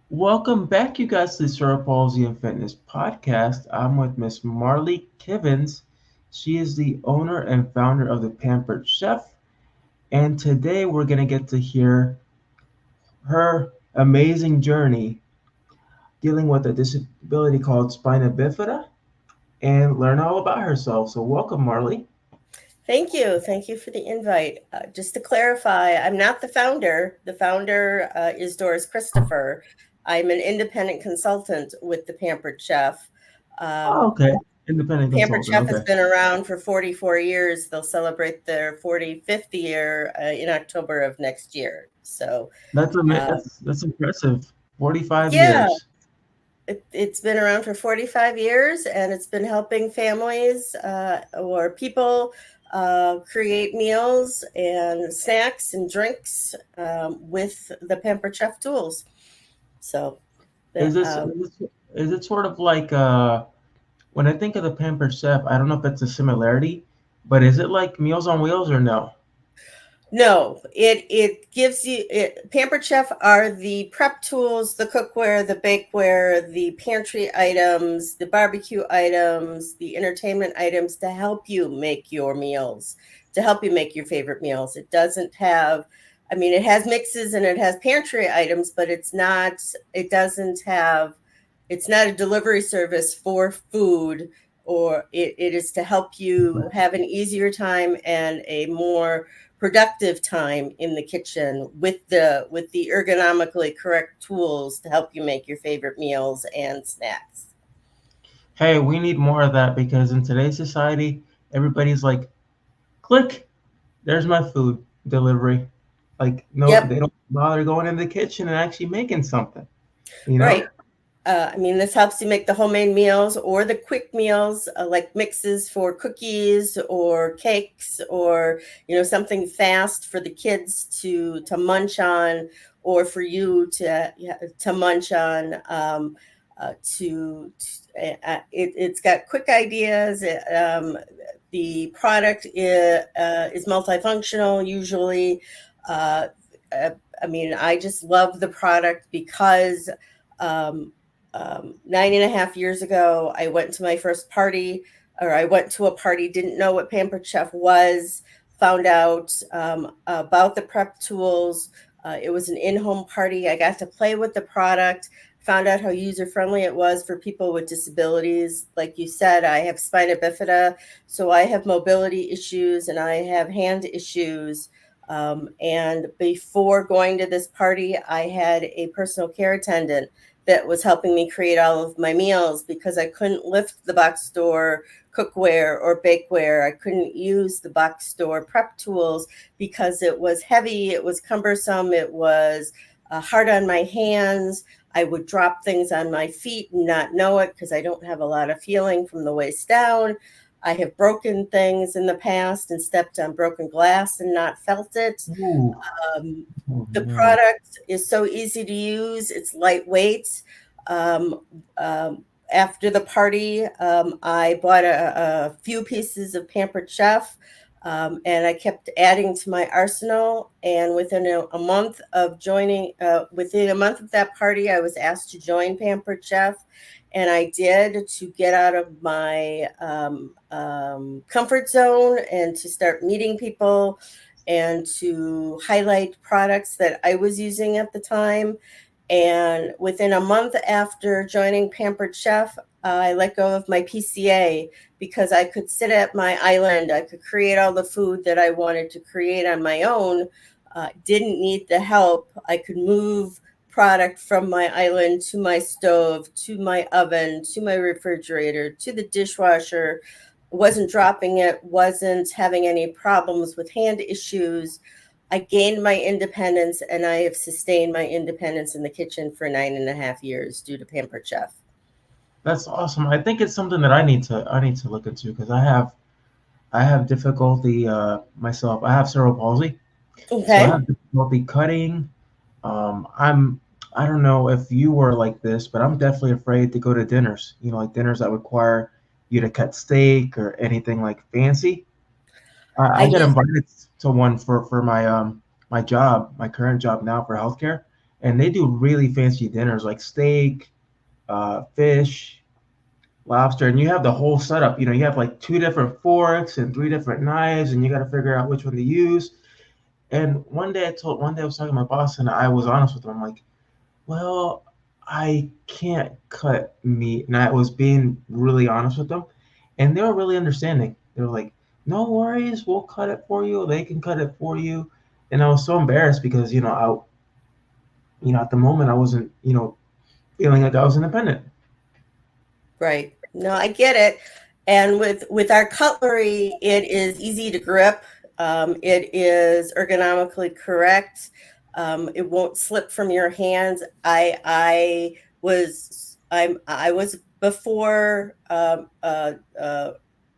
Welcome back, you guys, to the Cerebral Palsy and Fitness podcast. I'm with Miss Marlee Kivens. She is the owner and founder of the Pampered Chef, and today we're going to get to hear her amazing journey dealing with a disability called Spina Bifida and learn all about herself. So, welcome, Marlee. Thank you. Thank you for the invite. Just to clarify, I'm not the founder. The founder is Doris Christopher. I'm an independent consultant with the Pampered Chef. Oh, Um, okay. Independent Pampered consultant. Chef has Okay. been around for 44 years. They'll celebrate their 45th year in October of next year. So, um, That's impressive. 45 yeah, years. it's been around for 45 years and it's been helping families or people create meals and snacks and drinks with the Pampered Chef tools. So, Is the, this is it sort of like when I think of the Pampered Chef, I don't know if it's a similarity, but is it like Meals on Wheels or no? no, it gives you Pampered Chef are the prep tools, the cookware, the bakeware, the pantry items, the barbecue items, the entertainment items to help you make your meals, to help you make your favorite meals. It doesn't have, I mean, it has mixes and it has pantry items, but it doesn't have, it's not a delivery service for food, or it is to help you have an easier time and a more productive time in the kitchen with the ergonomically correct tools to help you make your favorite meals and snacks. Hey, we need more of that because in today's society, everybody's like, click, there's my food delivery. Like, no, Yep, they don't bother going in the kitchen and actually making something, you know? right. I mean, this helps you make the homemade meals or the quick meals, like mixes for cookies or cakes, or something fast for the kids to munch on, or for you to yeah, to munch on. It's got quick ideas. The product is multifunctional usually. Uh, uh, I mean, I just love the product because. Um, 9.5 years ago, I went to my first party, or I went to a party, didn't know what Pampered Chef was, found out about the prep tools. It was an in home party. I got to play with the product, found out how user friendly it was for people with disabilities. Like you said, I have spina bifida, so I have mobility issues and I have hand issues. And before going to this party, I had a personal care attendant that was helping me create all of my meals because I couldn't lift the box store cookware or bakeware. I couldn't use the box store prep tools because it was heavy, it was cumbersome, it was hard on my hands. I would drop things on my feet and not know it because I don't have a lot of feeling from the waist down. I have broken things in the past and stepped on broken glass and not felt it. Ooh, Um, oh the no. product is so easy to use. It's lightweight. Um, After the party, I bought a few pieces of Pampered Chef, and I kept adding to my arsenal. And within a month of that party, I was asked to join Pampered Chef, and I did, to get out of my comfort zone and to start meeting people and to highlight products that I was using at the time. And within a month after joining Pampered Chef, I let go of my PCA because I could sit at my island. I could create all the food that I wanted to create on my own. Didn't need the help. I could move product from my island to my stove, to my oven, to my refrigerator, to the dishwasher. Wasn't dropping it, wasn't having any problems with hand issues. I gained my independence and I have sustained my independence in the kitchen for 9.5 years due to Pampered Chef. That's awesome. I think it's something that I need to look into because I have difficulty myself. I have cerebral palsy, so I Okay. have difficulty cutting. I'm I don't know if you were like this, but I'm definitely afraid to go to dinners. You know, like dinners that require you to cut steak or anything like fancy. I I get used invited to one for my my job, my current job now for healthcare, and they do really fancy dinners like steak, fish, lobster, and you have the whole setup. You have like two different forks and three different knives, and you got to figure out which one to use. And one day I was talking to my boss, and I was honest with him. I'm like, well, I can't cut meat, and I was being really honest with them, and they were really understanding. They were like, no worries, we'll cut it for you. They can cut it for you. And I was so embarrassed because at the moment I wasn't feeling like I was independent. Right. No, I get it. And with our cutlery, it is easy to grip. It is ergonomically correct. It won't slip from your hands. I was before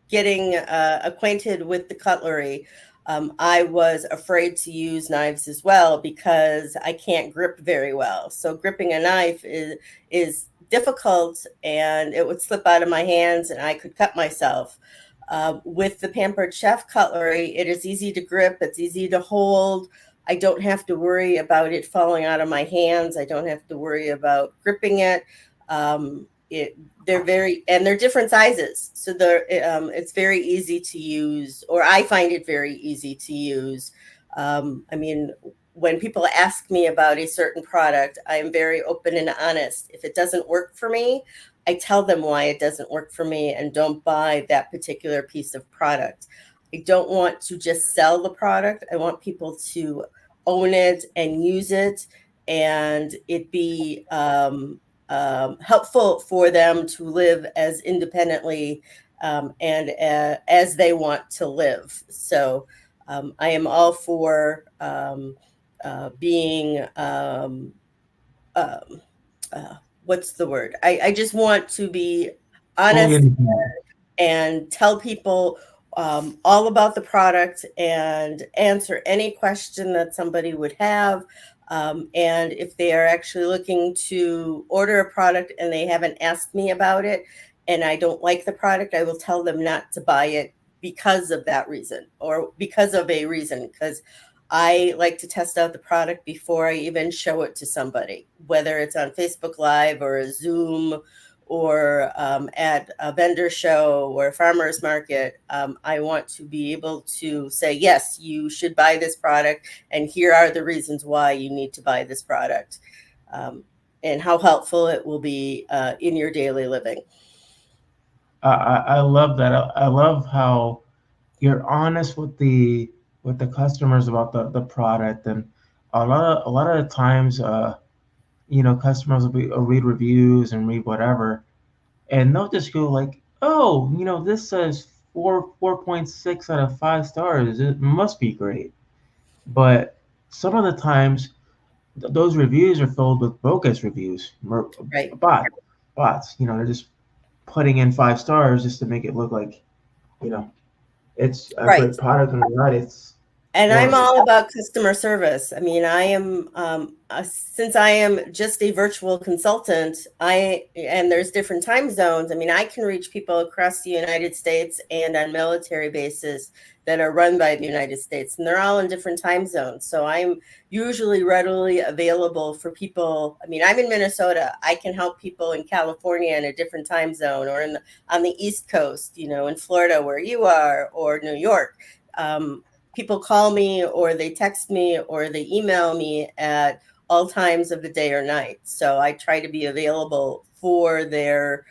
getting acquainted with the cutlery. I was afraid to use knives as well because I can't grip very well. So gripping a knife is difficult, and it would slip out of my hands, and I could cut myself. With the Pampered Chef cutlery, it is easy to grip. It's easy to hold. I don't have to worry about it falling out of my hands. I don't have to worry about gripping it. Um, it they're different sizes, so it's very easy to use, or I find it very easy to use. I mean, when people ask me about a certain product, I am very open and honest. If it doesn't work for me, I tell them why it doesn't work for me and don't buy that particular piece of product. I don't want to just sell the product. I want people to own it and use it, and it be helpful for them to live as independently and as they want to live. So I am all for being um, what's the word? I just want to be Fully honest independent. and tell people all about the product and answer any question that somebody would have. And if they are actually looking to order a product and they haven't asked me about it and I don't like the product, I will tell them not to buy it because of that reason or because of a reason. Because I like to test out the product before I even show it to somebody, whether it's on Facebook Live or a Zoom or at a vendor show or a farmer's market. I want to be able to say, yes, you should buy this product, and here are the reasons why you need to buy this product, and how helpful it will be in your daily living. I love that. I love how you're honest with the customers about the product, and a lot of the times, customers will read reviews and read whatever, and they'll just go like, oh, this says 4.6 out of 5 stars. It must be great. But some of the times, those reviews are filled with bogus reviews, Right. bots. They're just putting in 5 stars just to make it look like you know it's a Right. great product, and not it's And I'm horrible. all about customer service. I mean, I am since I am just a virtual consultant, I and there's different time zones. I mean, I can reach people across the United States and on military bases that are run by the United States, and they're all in different time zones. So I'm usually readily available for people. I mean, I'm in Minnesota. I can help people in California in a different time zone, or on the East Coast, in Florida where you are, or New York. People call me or they text me or they email me at all times of the day or night. So I try to be available for their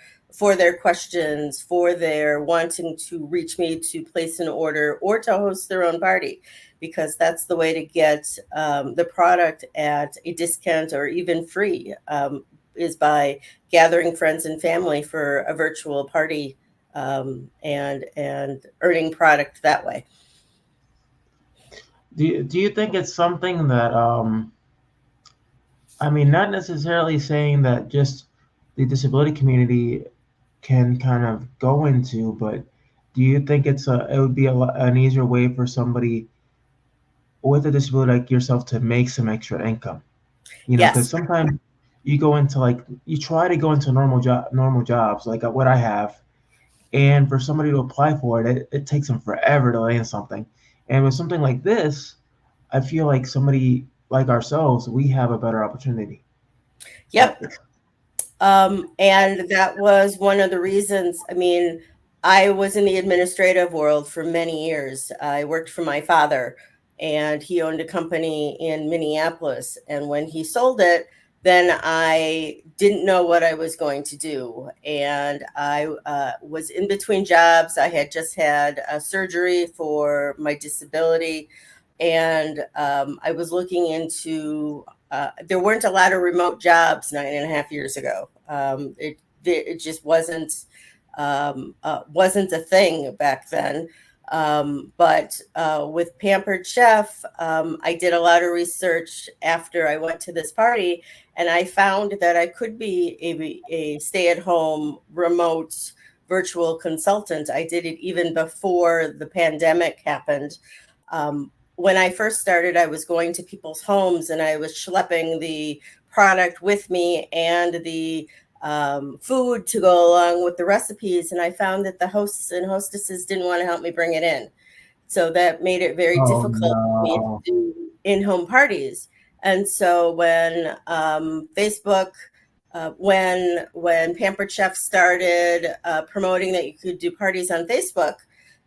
questions, for their wanting to reach me to place an order or to host their own party, because that's the way to get the product at a discount or even free, is by gathering friends and family for a virtual party, and earning product that way. Do you think it's something that I mean, not necessarily saying that just the disability community can kind of go into, but do you think it would be an easier way for somebody with a disability like yourself to make some extra income? Because Yes. sometimes you try to go into normal jobs like what I have, and for somebody to apply for it, it takes them forever to land something. And with something like this, I feel like somebody like ourselves, we have a better opportunity out Yep. there. And that was one of the reasons. I mean, I was in the administrative world for many years. I worked for my father, and he owned a company in Minneapolis. And when he sold it, then I didn't know what I was going to do. And I was in between jobs. I had just had a surgery for my disability. And I was looking into there weren't a lot of remote jobs 9.5 years ago. It just wasn't a thing back then. But with Pampered Chef, I did a lot of research after I went to this party, and I found that I could be a stay-at-home remote virtual consultant. I did it even before the pandemic happened. When I first started, I was going to people's homes and I was schlepping the product with me and the food to go along with the recipes. And I found that the hosts and hostesses didn't want to help me bring it in. So that made it very Oh difficult for me to no. do in-home parties. And so when Facebook, when Pampered Chef started promoting that you could do parties on Facebook,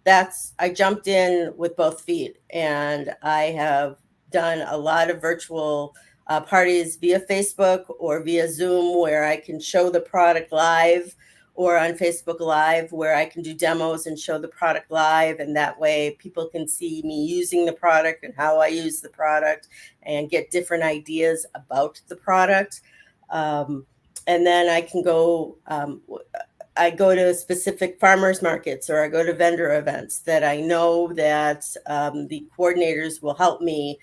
I jumped in with both feet, and I have done a lot of virtual parties via Facebook or via Zoom where I can show the product live, or on Facebook Live where I can do demos and show the product live. And that way people can see me using the product and how I use the product and get different ideas about the product. And then I go to specific farmers markets, or I go to vendor events that I know that the coordinators will help me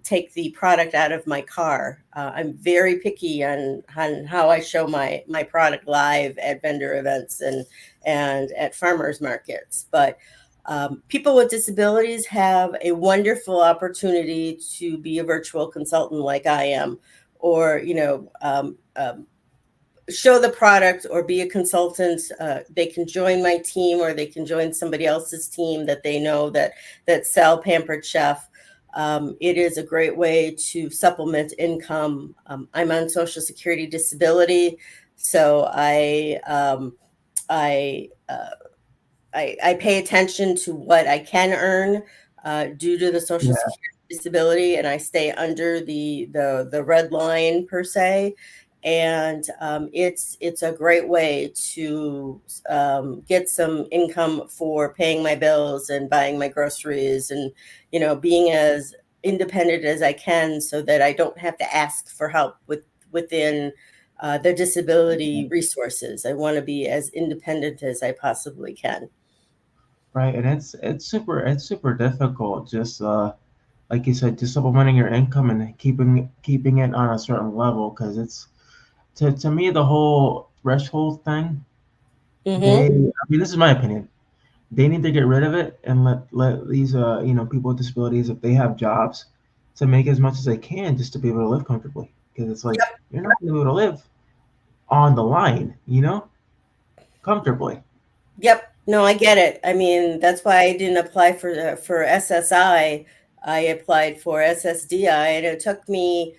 take the product out of my car. I'm very picky on how I show my product live at vendor events and at farmers markets. But people with disabilities have a wonderful opportunity to be a virtual consultant like I am, or show the product or be a consultant. They can join my team, or they can join somebody else's team that they know that sell Pampered Chef. It is a great way to supplement income. I'm on Social Security disability, so I pay attention to what I can earn due to the Social Yeah. Security disability, and I stay under the red line per se. And it's a great way to get some income for paying my bills and buying my groceries, and being as independent as I can, so that I don't have to ask for help within the disability resources. I want to be as independent as I possibly can. Right, and it's super difficult. Just like you said, just supplementing your income and keeping it on a certain level, because it's to me the whole threshold thing. Hmm. I mean, this is my opinion. They need to get rid of it and let these people with disabilities, if they have jobs, to make as much as they can just to be able to live comfortably. Because it's like you're not going to be able to live on the line, comfortably. Yep. No, I get it. I mean, that's why I didn't apply for SSI. I applied for SSDI, and it took me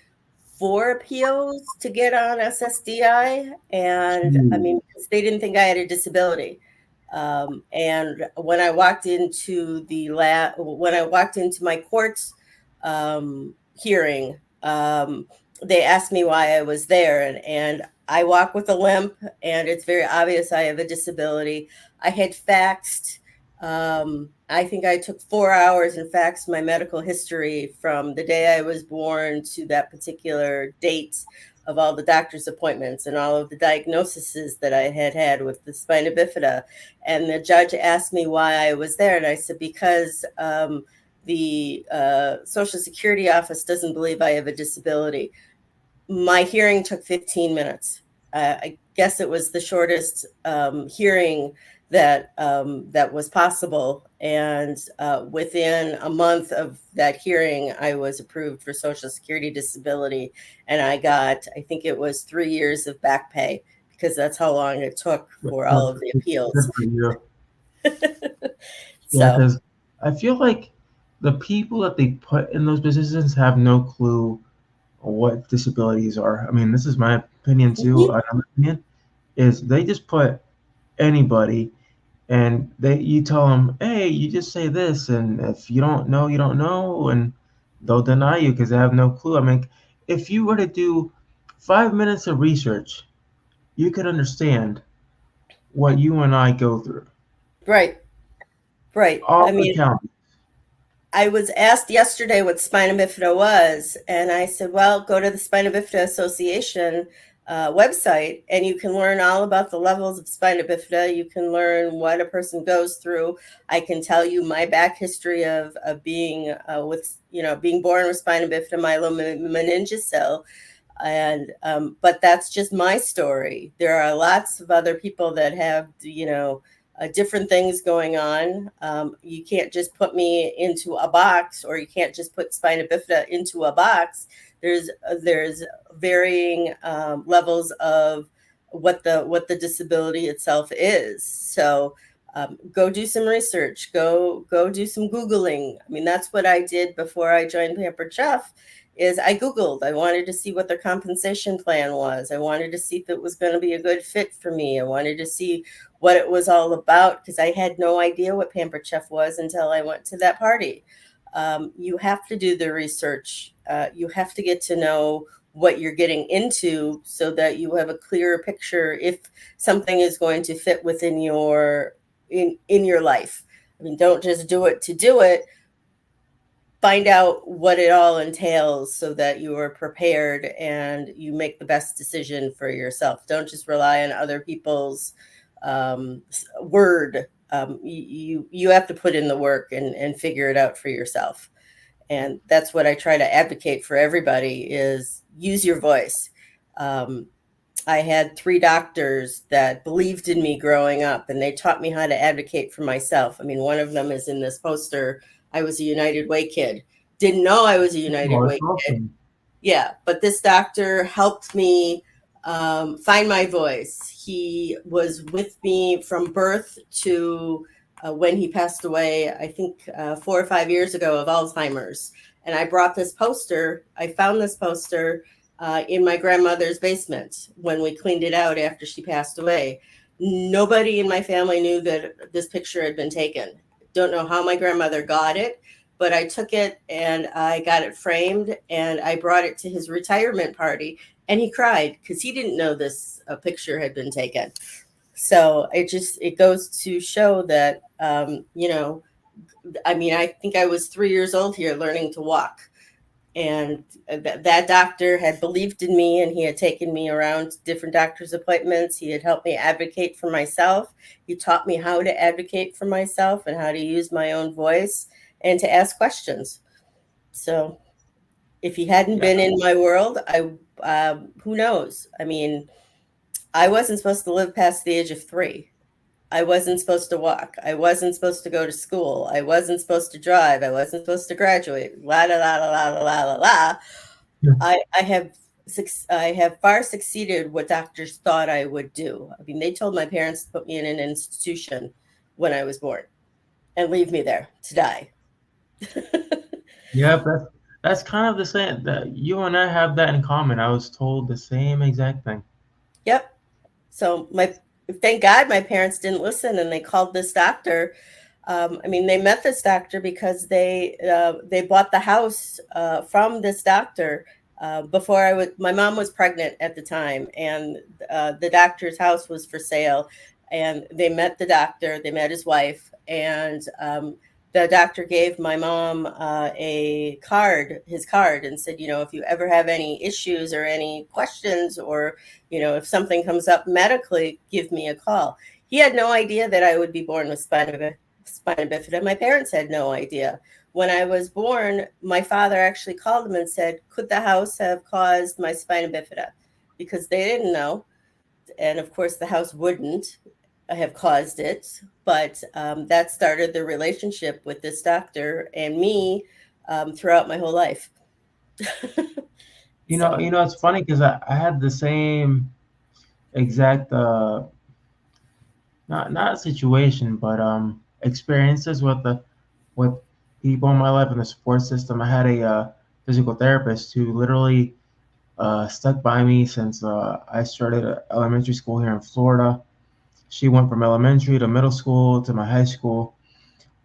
4 appeals to get on SSDI. And I mean, Gee. because they didn't think I had a disability. And when I walked into when I walked into my court hearing, they asked me why I was there, and I walk with a limp, and it's very obvious I have a disability. I had faxed. I think I took 4 hours and faxed my medical history from the day I was born to that particular date, of all the doctor's appointments and all of the diagnoses that I had had with the spina bifida. And the judge asked me why I was there, and I said because the Social Security office doesn't believe I have a disability. My hearing took 15 minutes. I guess it was the shortest hearing that was possible. And within a month of that hearing, I was approved for Social Security disability, and I think it was 3 years of back pay, because that's how long it took for all Good of the appeals. for you. Yeah, So, because I feel like the people that they put in those positions have no clue what disabilities are. I mean, this is my opinion too. Mhm. Another opinion is they just put anybody, and you tell them, hey, you just say this, and if you don't know, you don't know, and they'll deny you because they have no clue. I mean, if you were to do 5 minutes of research, you could understand what you and I go through. Right, right. All I the mean, counties. I was asked yesterday what spina bifida was, and I said, well, go to the Spina Bifida Association website, and you can learn all about the levels of spina bifida. You can learn what a person goes through. I can tell you my back history of being being born with spina bifida, myelomeniingocele, and but that's just my story. There are lots of other people that have different things going on. You can't just put me into a box, or you can't just put spina bifida into a box. There's varying levels of what the disability itself is. So go do some research. Go do some googling. I mean, that's what I did before I joined Pampered Chef. Is I googled. I wanted to see what their compensation plan was. I wanted to see if it was going to be a good fit for me. I wanted to see what it was all about, because I had no idea what Pampered Chef was until I went to that party. You have to do the research. You have to get to know what you're getting into so that you have a clearer picture if something is going to fit within your life. I mean, don't just do it to do it. Find out what it all entails so that you are prepared and you make the best decision for yourself. Don't just rely on other people's word. You have to put in the work and figure it out for yourself. And that's what I try to advocate for everybody: is use your voice. um, I had three doctors that believed in me growing up, and they taught me how to advocate for myself. I mean, one of them is in this poster. I was a United Way kid. Didn't know I was a United Oh, Way that's kid. awesome. Yeah, but this doctor helped me find my voice. He was with me from birth to when he passed away, I think 4 or 5 years ago, of Alzheimer's. And I brought this poster. I found this poster in my grandmother's basement when we cleaned it out after she passed away. Nobody in my family knew that this picture had been taken. Don't know how my grandmother got it, but I took it and I got it framed and I brought it to his retirement party, and he cried because he didn't know this picture had been taken. So it goes to show that I mean, I think I was 3 years old here learning to walk, and that doctor had believed in me, and he had taken me around to different doctor's appointments. He had helped me advocate for myself. He taught me how to advocate for myself and how to use my own voice and to ask questions. So if he hadn't Yeah. been in my world, I who knows? I mean, I wasn't supposed to live past the age of 3. I wasn't supposed to walk. I wasn't supposed to go to school. I wasn't supposed to drive. I wasn't supposed to graduate. La la la la la la la la. I have far succeeded what doctors thought I would do. I mean, they told my parents to put me in an institution when I was born and leave me there to die. Yeah, that's kind of the same. That you and I have that in common. I was told the same exact thing. Yep. So thank God my parents didn't listen, and they called this doctor. I mean, they met this doctor because they bought the house from this doctor before I was. My mom was pregnant at the time, and the doctor's house was for sale. And they met the doctor. They met his wife, and the doctor gave my mom his card, and said, if you ever have any issues or any questions, or if something comes up medically, give me a call. He had no idea that I would be born with spina bifida. My parents had no idea. When I was born, my father actually called him and said, could the house have caused my spina bifida? Because they didn't know. And of course, the house wouldn't have caused it. But that started the relationship with this doctor and me throughout my whole life. So, It's funny because I had the same exact not situation, but experiences with people in my life in the support system. I had a physical therapist who literally stuck by me since I started elementary school here in Florida. She went from elementary to middle school to my high school.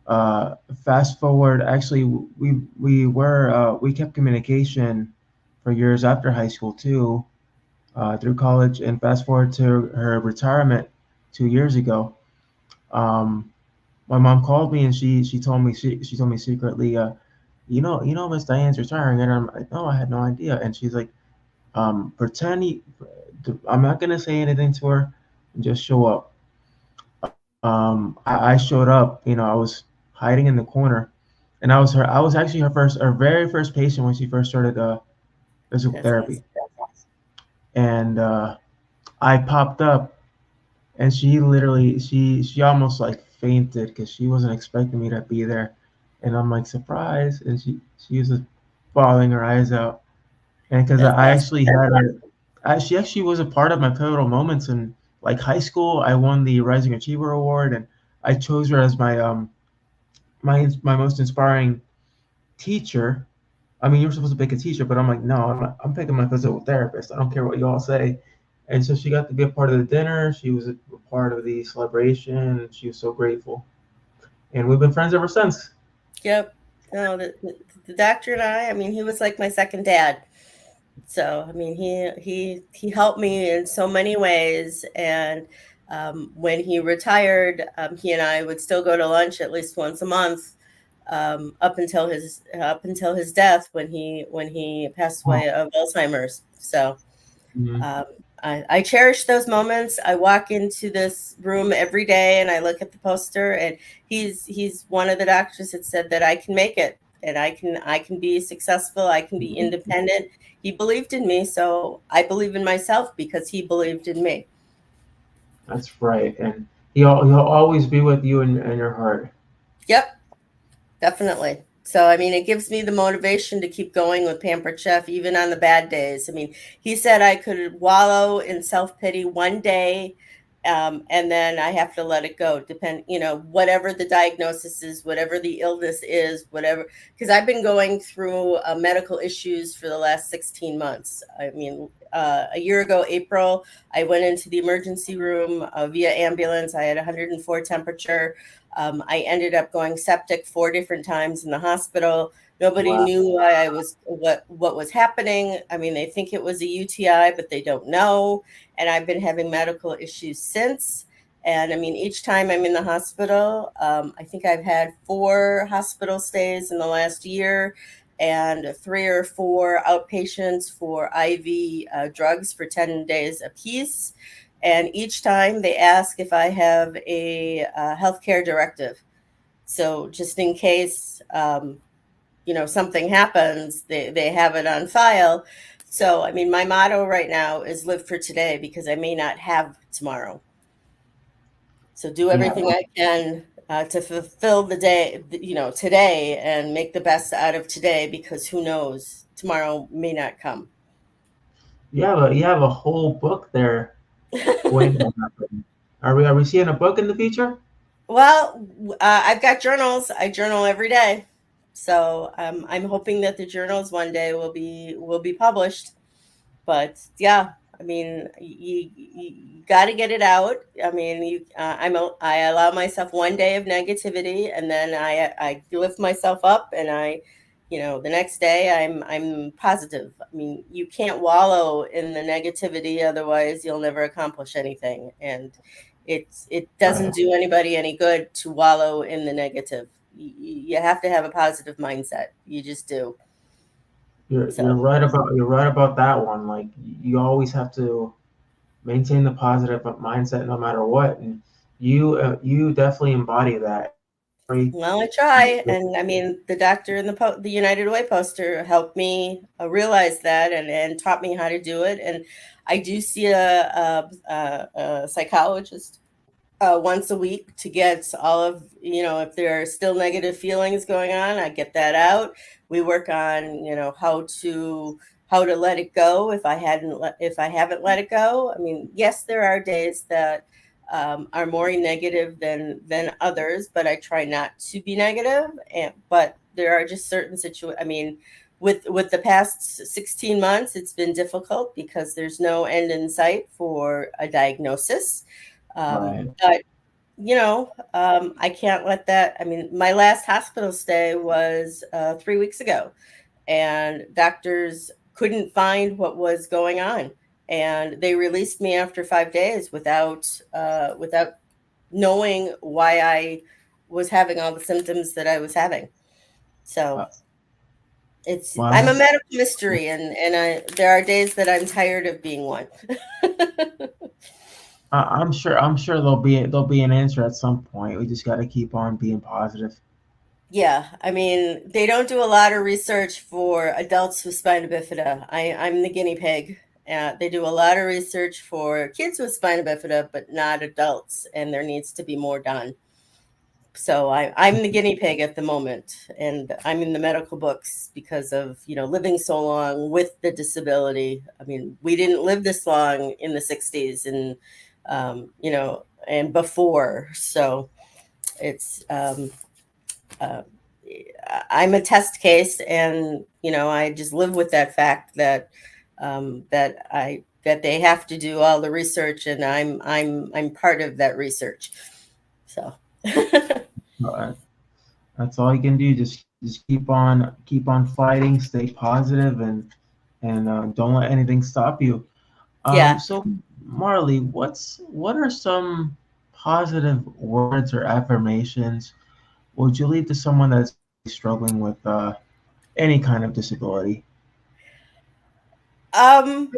Uh, Fast forward, actually, we kept communication for years after high school too, through college, and fast forward to her retirement 2 years ago. Um, my mom called me and she told me secretly, Miss Diane's retiring, and I'm like, no, I had no idea, and she's like, pretend I'm not gonna say anything to her, just show up. I showed up, I was hiding in the corner, and I was actually her very first patient when she first started physical That's therapy, awesome. and I popped up, and she literally she almost like fainted because she wasn't expecting me to be there, and I'm like surprised, and she was just bawling her eyes out, and because That's I awesome. actually had her, she actually was a part of my pivotal moments in like high school. I won the Rising Achiever Award, and I chose her as my most inspiring teacher. I mean, you're supposed to pick a teacher, but I'm like, no, I'm picking my physical therapist. I don't care what you all say. And so she got to be a part of the dinner. She was a part of the celebration. And she was so grateful. And we've been friends ever since. Yep. No, the doctor and I mean, he was like my second dad. So, I mean, he helped me in so many ways. And when he retired, he and I would still go to lunch at least once a month, up until his death when he passed Oh, away of Alzheimer's. So mhm. um, I cherish those moments. I walk into this room every day and I look at the poster, and he's one of the doctors that said that I can make it and I can be successful. I can be independent. He believed in me, so I believe in myself because he believed in me. That's right. And he'll always be with you in your heart. Yep, definitely. So, I mean, it gives me the motivation to keep going with Pampered Chef, even on the bad days. I mean, he said I could wallow in self pity one day, and then I have to let it go. Whatever the diagnosis is, whatever the illness is, whatever. Because I've been going through medical issues for the last 16 months. I mean, a year ago, April, I went into the emergency room via ambulance. I had 104 temperature. I ended up going septic 4 different times in the hospital. Nobody Wow. knew why I was what was happening. I mean, they think it was a UTI, but they don't know. And I've been having medical issues since. And I mean, each time I'm in the hospital, I think I've had 4 hospital stays in the last year and 3 or 4 outpatients for IV drugs for 10 days apiece. And each time they ask if I have a healthcare directive. So just in case, something happens, they have it on file. So, I mean, my motto right now is live for today because I may not have tomorrow. So do Yeah. everything I can to fulfill the day, today and make the best out of today because who knows, tomorrow may not come. You have a whole book there waiting to happen. Are we seeing a book in the future? Well, I've got journals. I journal every day, so I'm hoping that the journals one day will be published. But yeah, I mean, you got to get it out. I mean, I allow myself one day of negativity, and then I lift myself up, and the next day I'm positive. I mean, you can't wallow in the negativity, otherwise you'll never accomplish anything, and it doesn't Right. do anybody any good to wallow in the negative. You have to have a positive mindset. You just do. You're So. right about that one. Like you always have to maintain the positive mindset no matter what, and you definitely embody that. Very Well, I try, and I mean, the doctor in the United Way poster helped me realize that, and taught me how to do it. And I do see a psychologist once a week to get all of if there are still negative feelings going on, I get that out. We work on how to let it go if I haven't let it go. I mean, yes, there are days that are more negative than others, but I try not to be negative. But there are just certain situations. I mean, with the past 16 months, it's been difficult because there's no end in sight for a diagnosis. Right. But I can't let that. I mean, my last hospital stay was 3 weeks ago, and doctors couldn't find what was going on, and they released me after 5 days without knowing why I was having all the symptoms that I was having. So Uh, I'm a well, medical mystery, and there are days that I'm tired of being one. I'm sure there'll be an answer at some point. We just got to keep on being positive. Yeah, I mean, they don't do a lot of research for adults with spina bifida. I'm the guinea pig. They do a lot of research for kids with spina bifida, but not adults, and there needs to be more done. So I'm the guinea pig at the moment, and I'm in the medical books because of living so long with the disability. I mean, we didn't live this long in the '60s and before. So it's uh, I'm a test case, and I just live with that fact that they have to do all the research, and I'm part of that research. So Uh, that's all you can do. Just keep on fighting. Stay positive, and don't let anything stop you. yeah. So Marley, what are some positive words or affirmations would you leave to someone that's struggling with any kind of disability? Um,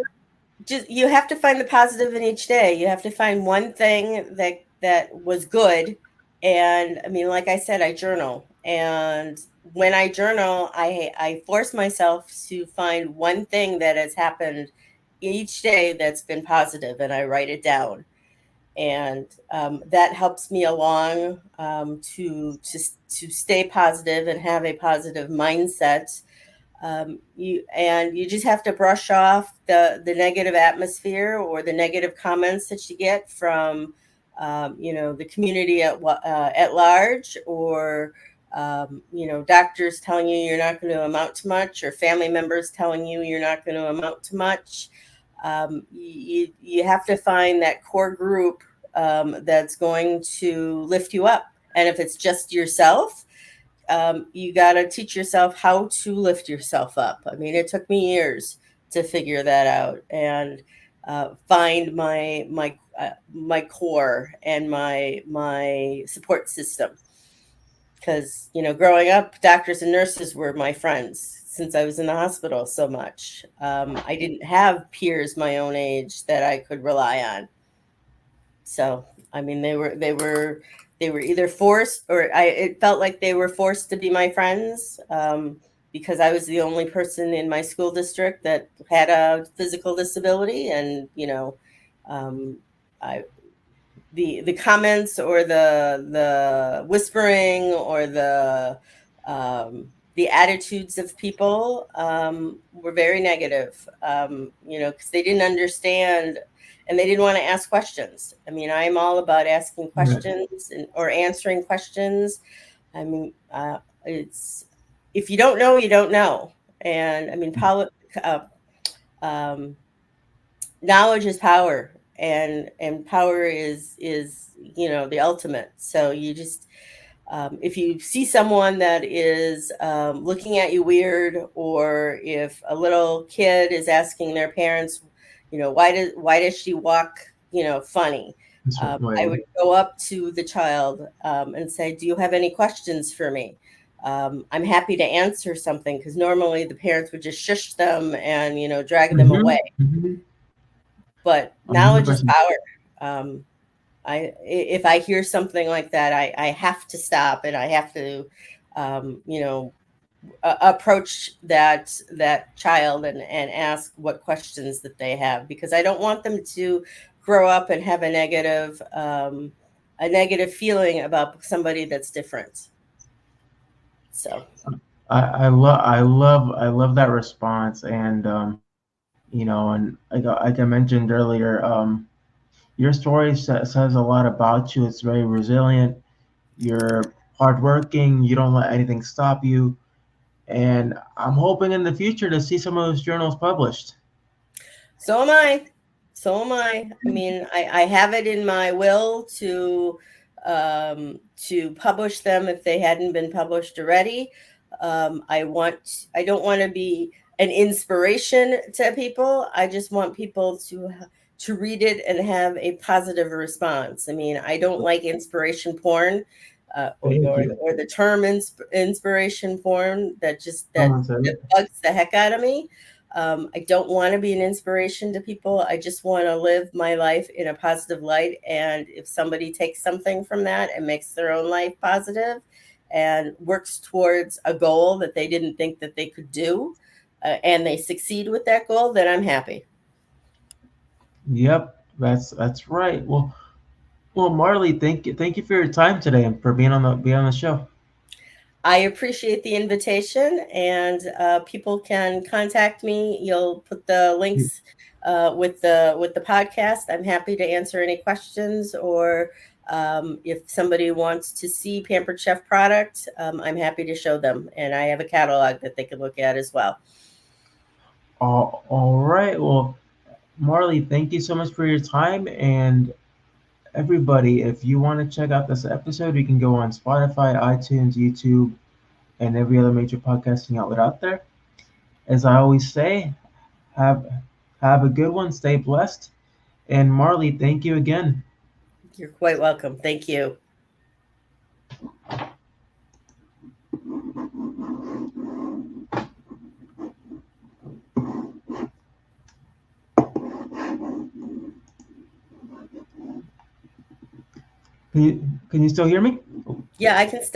just you have to find the positive in each day. You have to find one thing that was good. And I mean, like I said, I journal, and when I journal, I force myself to find one thing that has happened each day that's been positive, and I write it down. And that helps me along to stay positive and have a positive mindset. You just have to brush off the negative atmosphere or the negative comments that you get from the community at large, or doctors telling you you're not going to amount to much, or family members telling you you're not going to amount to much. You have to find that core group that's going to lift you up, and if it's just yourself, you got to teach yourself how to lift yourself up. I mean, it took me years to figure that out and find my core and my support system. Because growing up, doctors and nurses were my friends since I was in the hospital so much. I didn't have peers my own age that I could rely on. So, I mean, they were either forced, or it felt like they were forced to be my friends, because I was the only person in my school district that had a physical disability, and um, I the comments, or the whispering, or the attitudes of people were very negative, because they didn't understand, and they didn't want to ask questions. I mean, I'm all about asking Right. questions or answering questions. I mean, it's if you don't know, you don't know. And I mean, uh, um, knowledge is power, and power is the ultimate. So you just if you see someone that is looking at you weird, or if a little kid is asking their parents, why does she walk funny, That's right. I Right. would go up to the child and say, do you have any questions for me? I'm happy to answer something, because normally the parents would just shush them and drag them Mm-hmm. away. Mm-hmm. But knowledge is 100%. power. If I hear something like that, I have to stop, and I have to um, you know approach that child, and ask what questions that they have, because I don't want them to grow up and have a negative feeling about somebody that's different. So I love that response, and and like I mentioned earlier, your story says a lot about you. It's very resilient. You're hardworking. You don't let anything stop you. and I'm hoping in the future to see some of those journals published. So am I. So am I. I mean, I have it in my will to publish them if they hadn't been published already. I don't want to be an inspiration to people. I just want people to read it and have a positive response. I mean, I don't like inspiration porn. Thank you. Or the term inspiration porn Someone said that it. bugs the heck out of me. I don't want to be an inspiration to people. I just want to live my life in a positive light. And if somebody takes something from that and makes their own life positive and works towards a goal that they didn't think that they could do, and they succeed with that goal, then I'm happy. Yep, that's right. Well, Marlee, thank you for your time today and for being on the show. I appreciate the invitation, and people can contact me. You'll put the links with the podcast. I'm happy to answer any questions, or if somebody wants to see Pampered Chef product, I'm happy to show them. And I have a catalog that they can look at as well. All right. Well, Marlee, thank you so much for your time. And everybody, if you want to check out this episode, you can go on Spotify, iTunes, YouTube, and every other major podcasting outlet out there. As I always say, have have a good one. Stay blessed. And Marlee, thank you again. You're quite welcome. Thank you. Can you still hear me? Yeah, I can still